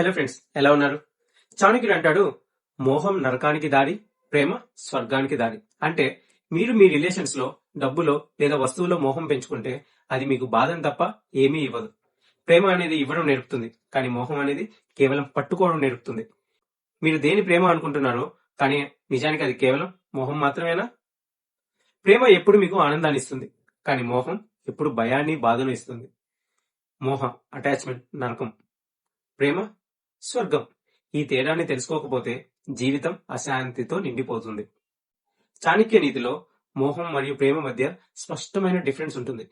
Hello friends, ఎలా ఉన్నారు? చాణక్యుడు అంటాడు, మోహం నరకానికి దారి, ప్రేమ స్వర్గానికి దారి. అంటే మీరు మీ రిలేషన్స్ లో డబ్బులో లేదా వస్తువులో మోహం పెంచుకుంటే అది మీకు బాధను తప్ప ఏమీ ఇవ్వదు. ప్రేమ అనేది ఇవ్వడం నేర్పుతుంది, కానీ మోహం అనేది కేవలం పట్టుకోవడం నేర్పుతుంది. మీరు దేని ప్రేమ అనుకుంటున్నారో, కానీ నిజానికి అది కేవలం మోహం మాత్రమేనా? ప్రేమ ఎప్పుడు మీకు ఆనందాన్ని ఇస్తుంది, కానీ మోహం ఎప్పుడు భయాన్ని బాధను ఇస్తుంది. మోహం అటాచ్మెంట్ నరకం, ప్రేమ స్వర్గం. ఈ తేడాన్ని తెలుసుకోకపోతే జీవితం అశాంతితో నిండిపోతుంది. చాణక్య నీతిలో మోహం మరియు ప్రేమ మధ్య స్పష్టమైన డిఫరెన్స్ ఉంటుంది.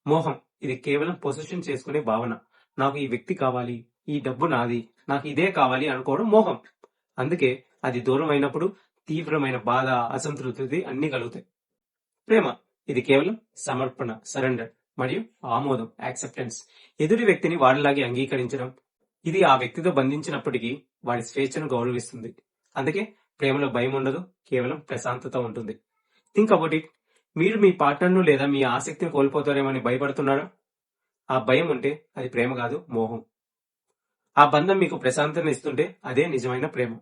మోహం ఇది కేవలం పొజిషన్ చేసుకునే భావన. నాకు ఈ వ్యక్తి కావాలి, ఈ డబ్బు నాది, నాకు ఇదే కావాలి అనుకోవడం మోహం. అందుకే అది దూరం అయినప్పుడు తీవ్రమైన బాధ, అసంతృప్తి అన్ని కలుగుతాయి. ప్రేమ ఇది కేవలం సమర్పణ, సరెండర్ మరియు ఆమోదం, యాక్సెప్టెన్స్. ఎదుటి వ్యక్తిని వాడిలాగే అంగీకరించడం. ఇది ఆ వ్యక్తితో బంధించినప్పటికీ వాడి స్వేచ్ఛను గౌరవిస్తుంది. అందుకే ప్రేమలో భయం ఉండదు, కేవలం ప్రశాంతత ఉంటుంది. Think about it. మీరు మీ పార్ట్నర్ను లేదా మీ ఆసక్తిని కోల్పోతారేమని భయపడుతున్నారా? ఆ భయం ఉంటే అది ప్రేమ కాదు, మోహం. ఆ బంధం మీకు ప్రశాంతతను ఇస్తుంటే అదే నిజమైన ప్రేమ.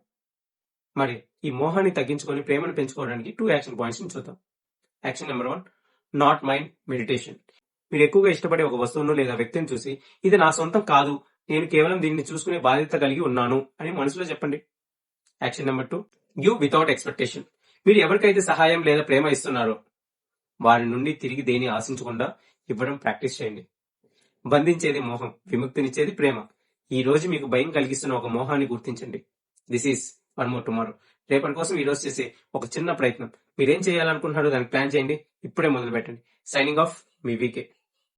మరి ఈ మోహాన్ని తగ్గించుకొని ప్రేమను పెంచుకోవడానికి 2 యాక్షన్ పాయింట్స్ చూద్దాం. Action number 1, not mind meditation. మీరు ఎక్కువగా ఇష్టపడే ఒక వస్తువును లేదా వ్యక్తిని చూసి, ఇది నా సొంతం కాదు, నేను కేవలం దీన్ని చూసుకునే బాధ్యత కలిగి ఉన్నాను అని మనసులో చెప్పండి. Action number 2, give without expectation. మీరు ఎవరికైతే సహాయం లేదా ప్రేమ ఇస్తున్నారో వారి నుండి తిరిగి దేని ఆశించకుండా ఇవ్వడం ప్రాక్టీస్ చేయండి. బంధించేది మోహం, విముక్తినిచ్చేది ప్రేమ. ఈ రోజు మీకు భయం కలిగిస్తున్న ఒక మోహాన్ని గుర్తించండి. This is one more tomorrow. రేపటి కోసం ఈ రోజు చేసే ఒక చిన్న ప్రయత్నం. మీరేం చేయాలనుకుంటున్నారో దానికి ప్లాన్ చేయండి. ఇప్పుడే మొదలు పెట్టండి. సైనింగ్ ఆఫ్, మీ వీకే.